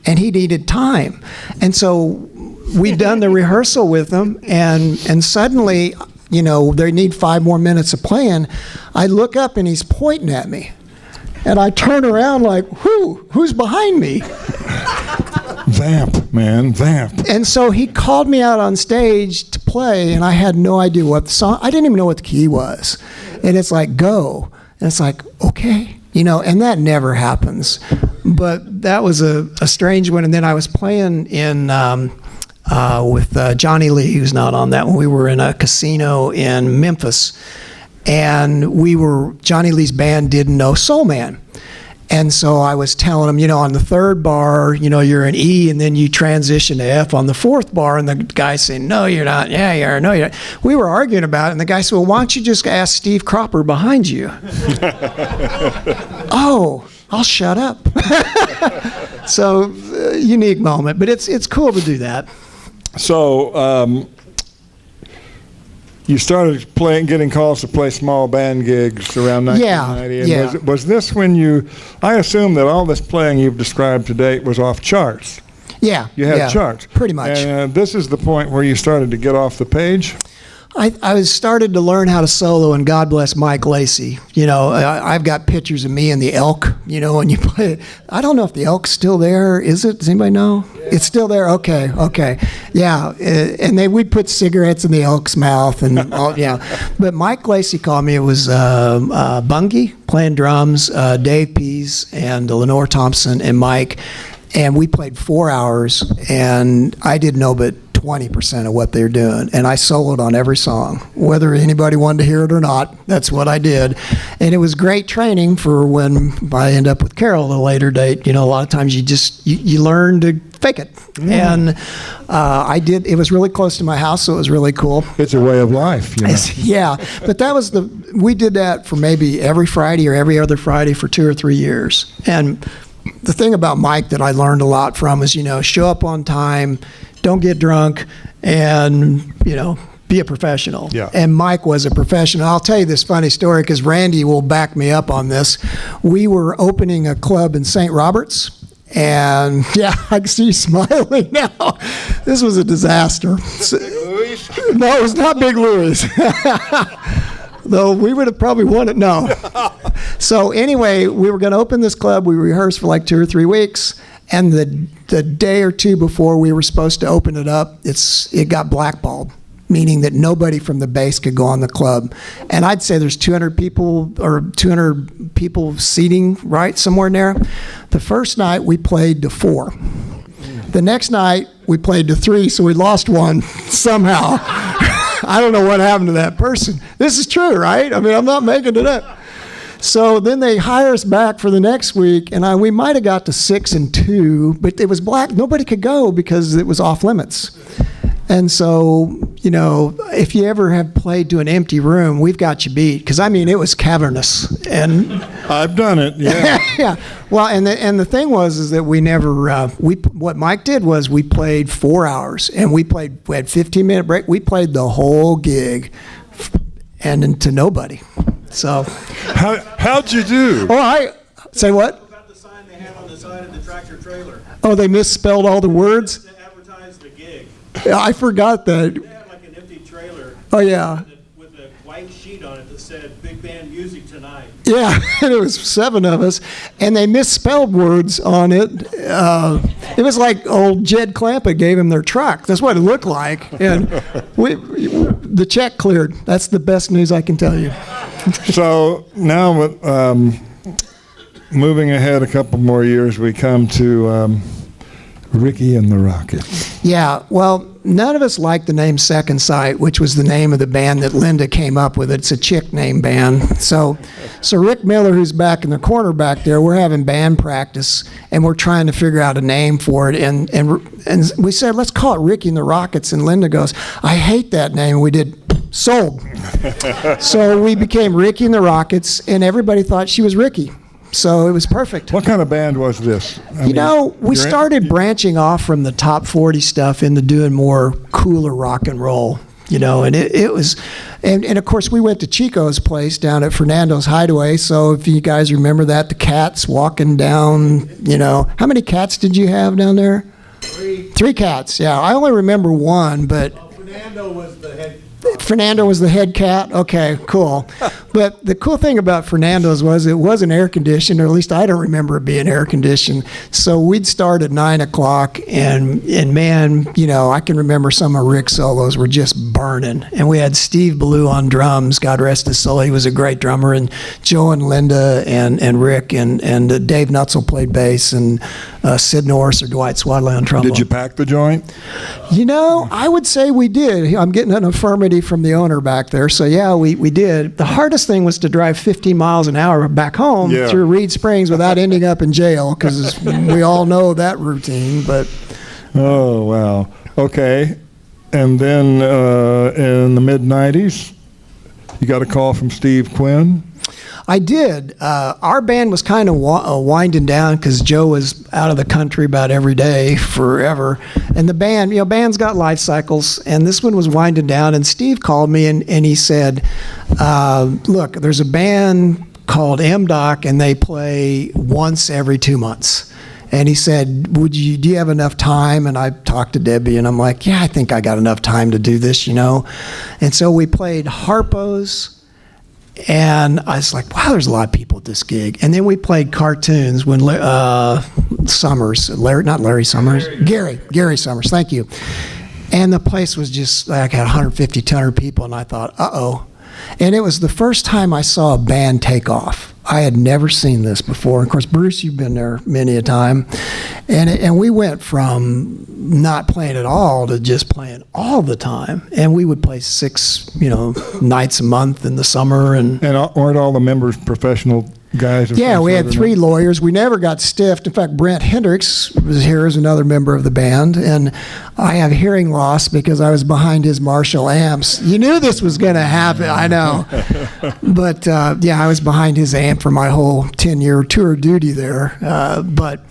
And he needed time. And so we'd done the rehearsal with him, and suddenly, they need 5 more minutes of playing. I look up, and he's pointing at me. And I turn around like, who's behind me? Vamp, man, vamp. And so he called me out on stage to play, and I had no idea what the song, I didn't even know what the key was. And it's like, go. And it's like, okay. And that never happens. But that was a strange one. And then I was playing with Johnny Lee, who's not on that one. We were in a casino in Memphis. And Johnny Lee's band didn't know Soul Man. And so I was telling him, on the 3rd bar, you're an E, and then you transition to F on the 4th bar. And the guy saying, no, you're not. Yeah, you are. No, you're not. We were arguing about it. And the guy said, well, why don't you just ask Steve Cropper behind you? Oh, I'll shut up. So, unique moment. But it's cool to do that. So, you started getting calls to play small band gigs around 1990. Yeah. And was this when I assume that all this playing you've described to date was off charts. Yeah. You had charts. Pretty much. And this is the point where you started to get off the page? I was started to learn how to solo, and God bless Mike Lacey. You know, I've got pictures of me and the elk, you know, when you play it. I don't know if the elk's still there. Is it? Does anybody know? Yeah. It's still there? Okay. Yeah, and we'd put cigarettes in the elk's mouth and all, yeah. But Mike Lacey called me. It was Bungie playing drums, Dave Pease, and Lenore Thompson, and Mike. And we played 4 hours, and I didn't know but 20% of what they're doing, and I soloed on every song, whether anybody wanted to hear it or not. That's what I did, and it was great training for when I end up with Carol at a later date. You know, a lot of times you learn to fake it, and I did. It was really close to my house, so it was really cool. It's a way of life, you know? Yeah, but we did that for maybe every Friday or every other Friday for 2 or 3 years, and the thing about Mike that I learned a lot from is, you know, show up on time, don't get drunk, and, you know, be a professional. Yeah. And Mike was a professional. I'll tell you this funny story because Randy will back me up on this. We were opening a club in St. Roberts, and yeah, I can see you smiling now. This was a disaster. No, it was not Big Louie's. Though we would have probably won it. No. So anyway, we were going to open this club. We rehearsed for like 2 or 3 weeks. And the day or two before we were supposed to open it up, it got blackballed, meaning that nobody from the bass could go on the club. And I'd say there's 200 people or 200 people seating, right, somewhere in there. The first night we played to 4. The next night we played to 3, so we lost one somehow. I don't know what happened to that person. This is true, right? I mean, I'm not making it up. So then they hire us back for the next week, and we might have got to 6 and 2, but it was black. Nobody could go because it was off limits. And so, you know, if you ever have played to an empty room, we've got you beat. Because, I mean, it was cavernous. And I've done it, yeah. Yeah. Well, and the thing was that we never, what Mike did was we played 4 hours, and we had 15-minute break. We played the whole gig, and to nobody. So. How'd you do? Oh, say what? About the sign they had on the side of the tractor trailer. Oh, they misspelled all the words? To advertise the gig. I forgot that. They had like an empty trailer. Oh, yeah. With a white sheet on it that said "Big Band Music Tonight." Yeah, and it was 7 of us, and they misspelled words on it. It was like old Jed Clampett gave them their truck. That's what it looked like, and the check cleared. That's the best news I can tell you. So now, with moving ahead a couple more years, we come to Ricky and the Rockets. Yeah, well, none of us liked the name Second Sight, which was the name of the band that Linda came up with. It's a chick name band. So Rick Miller, who's back in the corner back there, we're having band practice, and we're trying to figure out a name for it. And we said, let's call it Ricky and the Rockets. And Linda goes, I hate that name. And we did, sold. So we became Ricky and the Rockets, and everybody thought she was Ricky. So it was perfect. What kind of band was this? We started branching off from the top 40 stuff into doing more cooler rock and roll, you know, and it was, and of course we went to Chico's place down at Fernando's Hideaway. So if you guys remember that, the cats walking down, you know, how many cats did you have down there? 3 cats, yeah. I only remember one, but. Fernando was the head. Fernando was the head cat? Okay, cool. But the cool thing about Fernando's was it wasn't air conditioned, or at least I don't remember it being air conditioned. So we'd start at 9 o'clock, and man, you know, I can remember some of Rick's solos were just burning. And we had Steve Ballou on drums, God rest his soul. He was a great drummer. And Joe and Linda and Rick and Dave Nutzel played bass, and Sid Norris or Dwight Swadley on trombone. Did you pack the joint? You know, I would say we did. I'm getting an affirmative from the owner back there. So yeah, we did. The hardest thing was to drive 15 miles an hour back home through Reed Springs without ending up in jail, because we all know that routine. But oh, wow. Okay. And then in the mid-'90s, you got a call from Steve Quinn. I did. Our band was kind of winding down because Joe was out of the country about every day forever. And the band, you know, bands got life cycles, and this one was winding down. And Steve called me and he said, look, there's a band called MDock, and they play once every 2 months. And he said, do you have enough time? And I talked to Debbie, and I'm like, yeah, I think I got enough time to do this, And so we played harpos, and I was like, wow, there's a lot of people at this gig. And then we played cartoons when Gary Summers, thank you. And the place was just like had 150, 200 people, and I thought, uh-oh. And it was the first time I saw a band take off. I had never seen this before. Of course, Bruce, you've been there many a time. And we went from not playing at all to just playing all the time. And we would play 6, nights a month in the summer. And aren't all the members professional guys? Yeah, we had 3 lawyers. We never got stiffed. In fact, Brent Hendricks was here as another member of the band. And I have hearing loss because I was behind his Marshall amps. You knew this was going to happen, I know. But I was behind his amp for my whole 10-year tour of duty there. But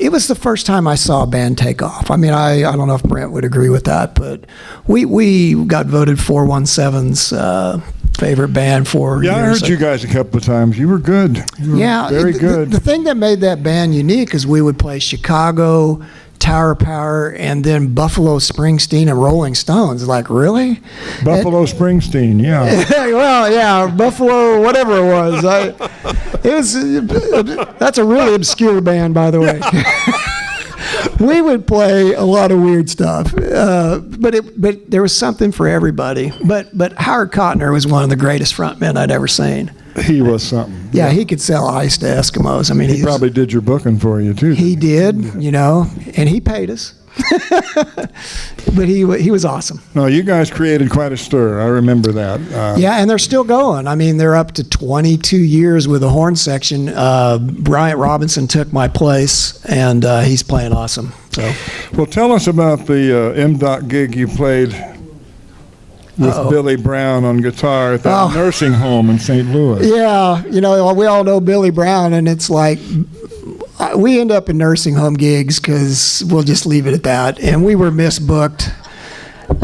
it was the first time I saw a band take off. I mean, I don't know if Brent would agree with that, but we got voted 417's favorite band for years. I heard you guys a couple of times. You were good. You were very good. The thing that made that band unique is we would play Chicago, Tower Power, and then Buffalo Springsteen and Rolling Stones. Like, really? Buffalo Springsteen, yeah. Well, yeah, Buffalo, whatever it was. That's a really obscure band, by the way. We would play a lot of weird stuff, but there was something for everybody. But Howard Cotner was one of the greatest frontmen I'd ever seen. He was something. Yeah, he could sell ice to Eskimos. I mean, he probably did your booking for you too. He did, and he paid us. But he was awesome. No, you guys created quite a stir. I remember that. Yeah, and they're still going. I mean, they're up to 22 years with a horn section. Bryant Robinson took my place, and he's playing awesome. So, well, tell us about the MDock gig you played with Billy Brown on guitar at that nursing home in St. Louis. Yeah, we all know Billy Brown, and it's like we end up in nursing home gigs because we'll just leave it at that. And we were misbooked,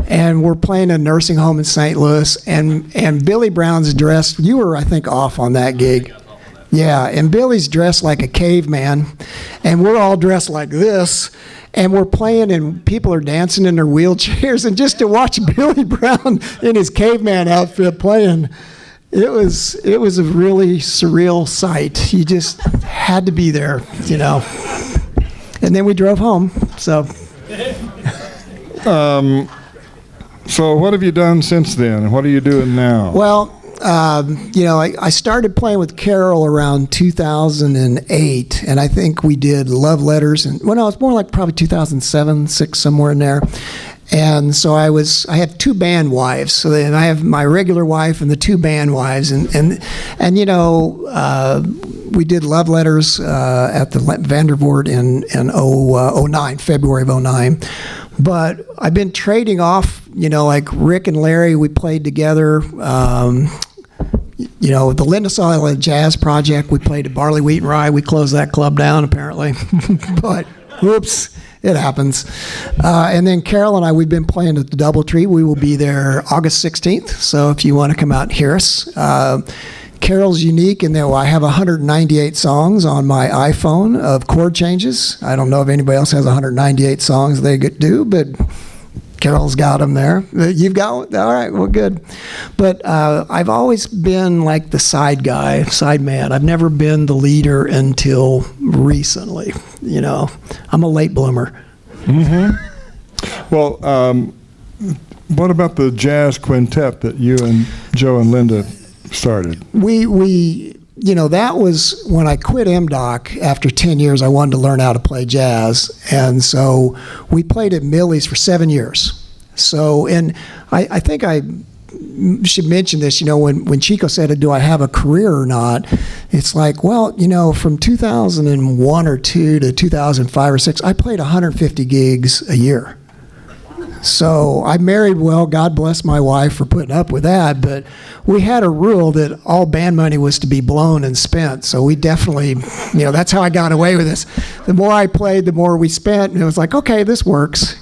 and we're playing a nursing home in St. Louis, and Billy Brown's dressed. You were, I think, off on that gig. Yeah, and Billy's dressed like a caveman, and we're all dressed like this, and we're playing, and people are dancing in their wheelchairs, and just to watch Billy Brown in his caveman outfit playing, it was a really surreal sight. You just had to be there, And then we drove home. So. So what have you done since then? What are you doing now? Well, I started playing with Carol around 2008, and I think we did Love Letters, and it's more like probably 2007, 6, somewhere in there. And so I have 2 band wives. So then I have my regular wife and the 2 band wives, and we did Love Letters at the Vandervoort in 09, February of 09. But I've been trading off, like Rick and Larry, we played together. The Linda Solid Jazz Project, we played at Barley, Wheat, and Rye. We closed that club down, apparently. But, whoops, it happens. And then Carol and I, we've been playing at the Doubletree. We will be there August 16th. So if you want to come out and hear us. Carol's unique in that I have 198 songs on my iPhone of chord changes. I don't know if anybody else has 198 songs they do, but Carol's got them there. You've got one? All right, well, good. But I've always been like the side man. I've never been the leader until recently. I'm a late bloomer. Mm-hmm. Well, what about the jazz quintet that you and Joe and Linda started? That was when I quit MDock after 10 years. I wanted to learn how to play jazz. And so we played at Millie's for 7 years. So, and I think I should mention this, when Chico said, do I have a career or not? It's like, well, from 2001 or 2 to 2005 or 6, I played 150 gigs a year. So I married well. God bless my wife for putting up with that. But we had a rule that all band money was to be blown and spent. So we definitely, that's how I got away with this. The more I played, the more we spent. And it was like, okay, this works,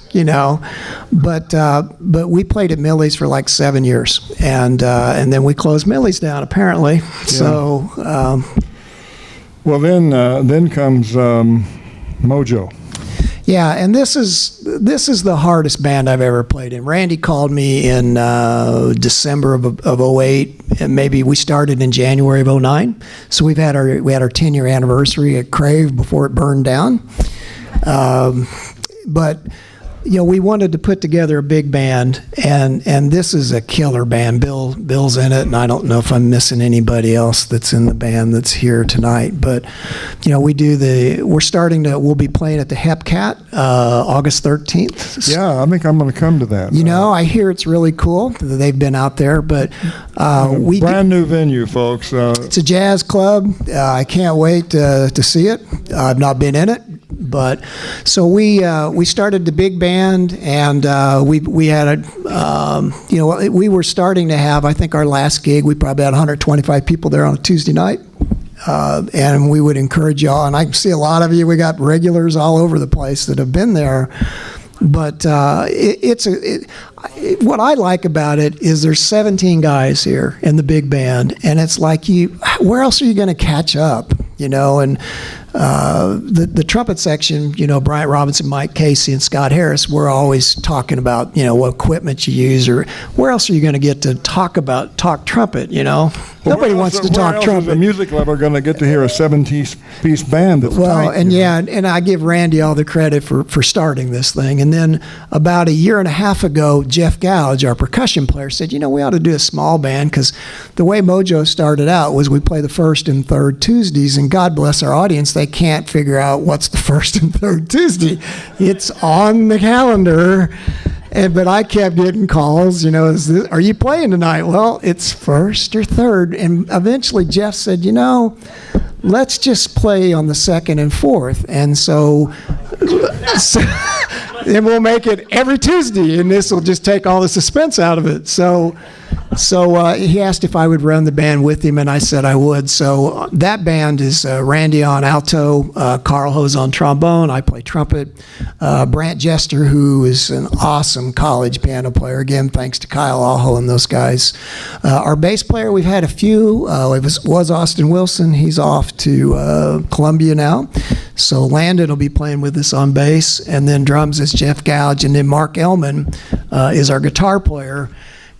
But we played at Millie's for like 7 years. And then we closed Millie's down, apparently. Yeah. So. Well, then comes Mojo. Yeah, and this is the hardest band I've ever played in. Randy called me in December of 08, and maybe we started in January of 09. So we had our 10-year anniversary at Crave before it burned down. But we wanted to put together a big band, and this is a killer band. Bill's in it, and I don't know if I'm missing anybody else that's in the band that's here tonight. But we'll be playing at the Hepcat August 13th. Yeah, I think I'm going to come to that. I hear it's really cool. They've been out there, but brand new venue, folks. It's a jazz club. I can't wait to see it. I've not been in it. But so we started the big band, and we had we were starting to have, I think our last gig, we probably had 125 people there on a Tuesday night. And we would encourage y'all, and I can see a lot of you, we got regulars all over the place that have been there. But what I like about it is there's 17 guys here in the big band, and it's like where else are you going to catch up? And the trumpet section, Bryant Robinson, Mike Casey, and Scott Harris, we're always talking about, what equipment you use, or where else are you going to get to talk trumpet, Nobody wants to talk trumpet. The music lover going to get to hear a 17-piece band that's well, tight, and I give Randy all the credit for starting this thing. And then about a year and a half ago, Jeff Gouge, our percussion player, said, we ought to do a small band, because the way Mojo started out was we play the first and third Tuesdays, and God bless our audience, they can't figure out what's the first and third Tuesday. It's on the calendar. But I kept getting calls, are you playing tonight? Well, it's first or third. And eventually Jeff said, let's just play on the second and fourth. And so then we'll make it every Tuesday, and this will just take all the suspense out of it. So he asked if I would run the band with him, and I said I would. So that band is Randy on alto, Carl Hose on trombone, I play trumpet, Brant Jester, who is an awesome college piano player, again, thanks to Kyle Aho and those guys. Our bass player, we've had a few. It was Austin Wilson. He's off to Columbia now. So Landon will be playing with us on bass, and then drums is Jeff Gouge, and then Mark Ellman is our guitar player.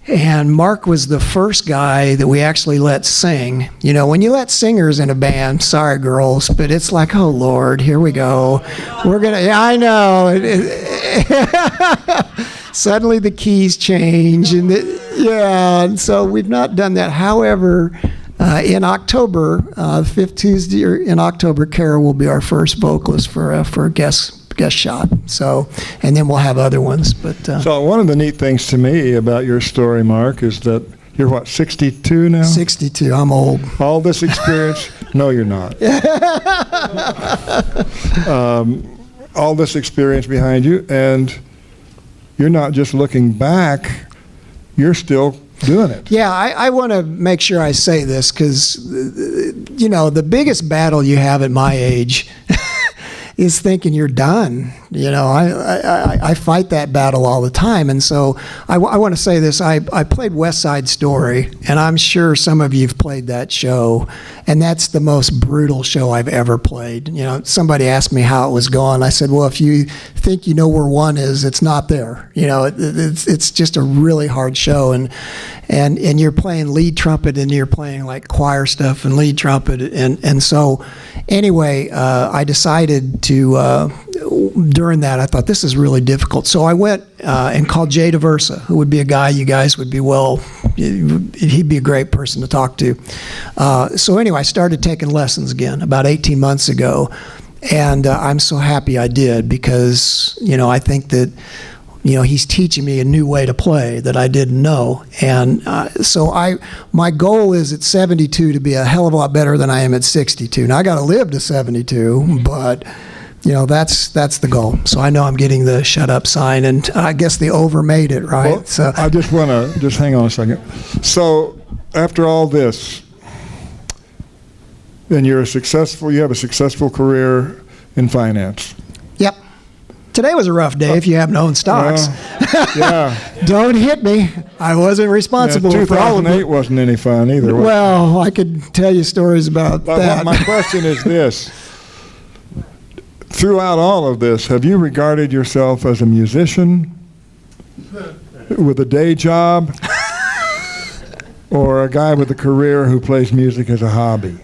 And Mark was the first guy that we actually let sing. When you let singers in a band, sorry girls, but it's like, oh Lord, here we go. I know. Suddenly the keys change, and so we've not done that. However, in October, fifth Tuesday in October, Kara will be our first vocalist for a guest shot. So, and then we'll have other ones. But so one of the neat things to me about your story, Mark, is that you're what, 62 now? 62. I'm old. All this experience? No, you're not. All this experience behind you, and you're not just looking back. You're still doing it. Yeah, I want to make sure I say this, because the biggest battle you have at my age is thinking you're done. I fight that battle all the time. And so I want to say this. I played West Side Story, and I'm sure some of you have played that show, and that's the most brutal show I've ever played. Somebody asked me how it was going. I said, well, if you think you know where one is, it's not there. It's just a really hard show, and you're playing lead trumpet, and you're playing like choir stuff and lead trumpet, and so anyway, I decided to during that, I thought this is really difficult. So I went and called Jay DeVersa, who would be a guy you guys would be he'd be a great person to talk to. So anyway, I started taking lessons again about 18 months ago, and I'm so happy I did, because I think that he's teaching me a new way to play that I didn't know. And so my goal is at 72 to be a hell of a lot better than I am at 62. Now I got to live to 72, but that's the goal. So I know I'm getting the shut up sign, and I guess the over made it, right? Well, so I just want to just hang on a second. So after all this, then you have a successful career in finance. Yep. Today was a rough day if you haven't owned stocks. Yeah. Don't hit me. I wasn't responsible for all of it. 2008 wasn't any fun either. Well, I could tell you stories about that. My question is this. throughout all of this, have you regarded yourself as a musician with a day job or a guy with a career who plays music as a hobby?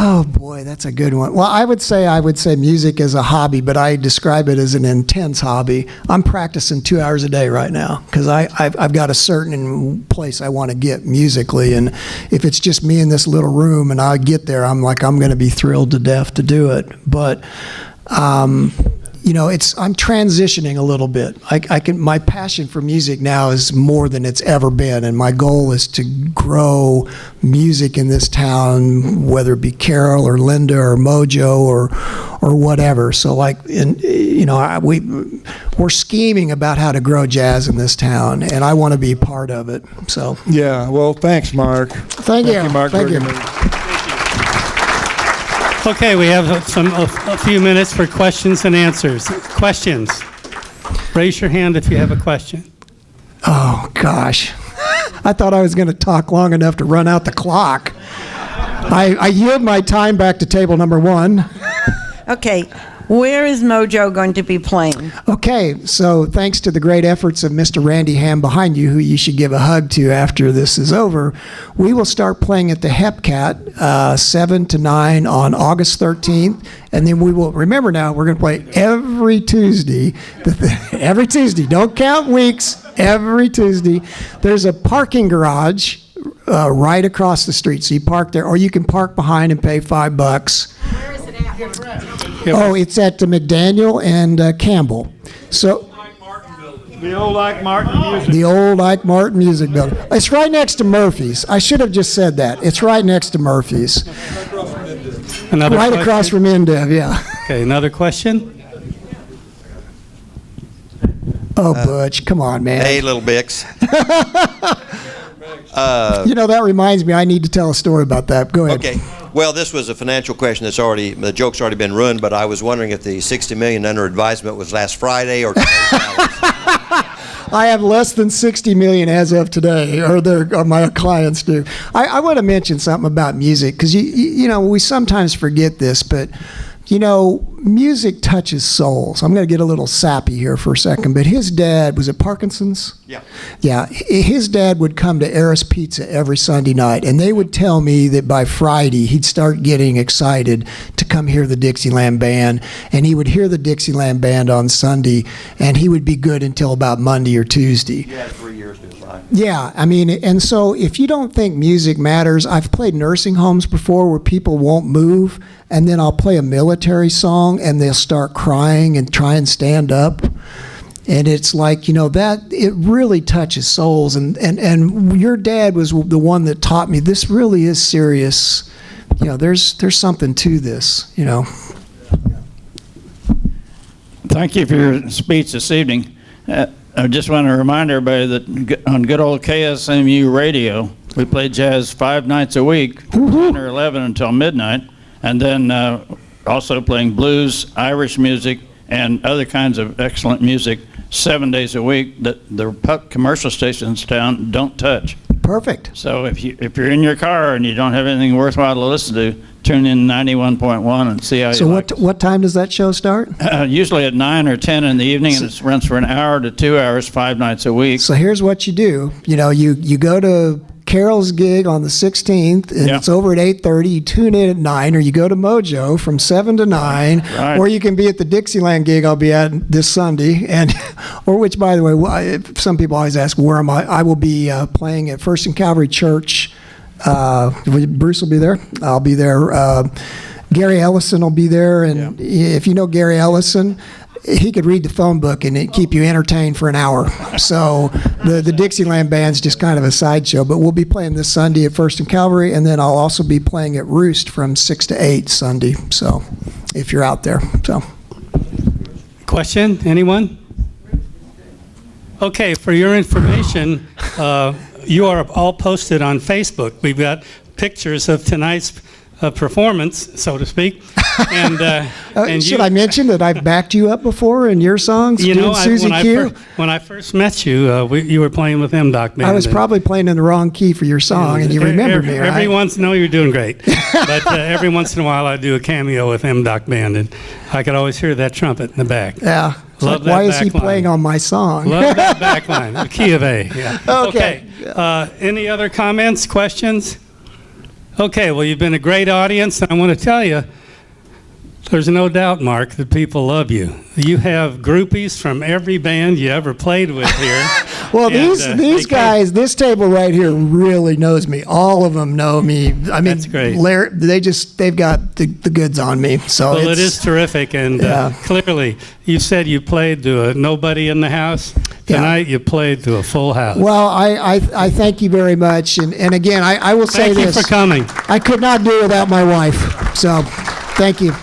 Oh boy, that's a good one. Well, I would say music is a hobby, but I describe it as an intense hobby. I'm practicing 2 hours a day right now because I've got a certain place I want to get musically, and if it's just me in this little room and I get there, I'm going to be thrilled to death to do it. But I'm transitioning a little bit. My passion for music now is more than it's ever been, and my goal is to grow music in this town, whether it be Carroll or Linda or Mojo or whatever. So we're scheming about how to grow jazz in this town, and I want to be part of it. So yeah, well, thanks, Mark. Thank you, Mark. Thank you. Okay, we have a few minutes for questions and answers. Questions? Raise your hand if you have a question. Oh, gosh. I thought I was going to talk long enough to run out the clock. I yield my time back to table number one. Okay, where is Mojo going to be playing? Okay, so thanks to the great efforts of Mr. Randy Ham behind you, who you should give a hug to after this is over, we will start playing at the Hepcat 7 to 9 on August 13th, and then we will, remember now, we're going to play every Tuesday. Every Tuesday, don't count weeks, every Tuesday. There's a parking garage right across the street, so you park there, or you can park behind and pay $5. Where is it at? Oh, it's at McDaniel and Campbell. So The old Ike Martin music. the old Ike Martin Music Building. It's right next to Murphy's. I should have just said that. It's right next to Murphy's. Another Right question? across from Indev, yeah. Okay, another question? Oh, Butch, come on, man. Hey, little Bix. That reminds me, I need to tell a story about that. Go ahead. Okay. Well, this was a financial question the joke's already been ruined, but I was wondering if the $60 million under advisement was last Friday or today's balance. I have less than $60 million as of today, or my clients do. I want to mention something about music, because we sometimes forget this, but music touches souls. I'm going to get a little sappy here for a second, but his dad, was it Parkinson's? Yeah. Yeah, his dad would come to Eris Pizza every Sunday night, and they would tell me that by Friday he'd start getting excited to come hear the Dixieland Band, and he would hear the Dixieland Band on Sunday, and he would be good until about Monday or Tuesday. You had 3 years to his life. Yeah, and so if you don't think music matters, I've played nursing homes before where people won't move, and then I'll play a military song and they'll start crying and try and stand up. And it's like, that it really touches souls. And your dad was the one that taught me this really is serious. There's something to this, Thank you for your speech this evening. I just want to remind everybody that on good old KSMU radio, we play jazz 5 nights a week, 10 or 11 until midnight, and then also playing blues, Irish music, and other kinds of excellent music 7 days a week that the commercial stations down don't touch. Perfect. So if you're in your car and you don't have anything worthwhile to listen to, tune in 91.1 and see how So you like it. what time does that show start? Usually at 9 or 10 in the evening, and it runs for an hour to 2 hours, 5 nights a week. So here's what you do. You go to Carol's gig on the 16th, and Yeah. it's over at 8:30. You tune in at 9, or you go to Mojo from 7 to 9, Right. or you can be at the Dixieland gig I'll be at this Sunday, or which, by the way, some people always ask, where am I? I will be playing at First and Calvary Church. Bruce will be there. I'll be there. Gary Ellison will be there, and if you know Gary Ellison, he could read the phone book and it'd keep you entertained for an hour. So the Dixieland Band's just kind of a sideshow, but we'll be playing this Sunday at First and Calvary, and then I'll also be playing at Roost from 6 to 8 Sunday, so if you're out there. So Question? Anyone? Okay, for your information, you are all posted on Facebook. We've got pictures of tonight's performance, so to speak. And, Should I mention that I've backed you up before in your songs? You know, doing Susie Q? when I first met you, you were playing with MDock Band. I was probably playing in the wrong key for your song, and you remembered me, right? No, you're doing great. But every once in a while, I do a cameo with MDock Band, and I could always hear that trumpet in the back. Yeah. It's Love like, that why is he back line. playing on my song? Love that back line, the key of A. Yeah. Okay. Any other comments, questions? Okay, well, you've been a great audience, and I want to tell you, there's no doubt, Mark, that people love you. You have groupies from every band you ever played with here. Well, And, these guys, this table right here really knows me. All of them know me. I mean, That's great. They've got the goods on me. So Well, it's, it is terrific, and Yeah. clearly, you said you played to a nobody in the house. Yeah. Tonight, you played to a full house. Well, I thank you very much. And again, I will say Thank you this. for coming. I could not do it without my wife. So thank you.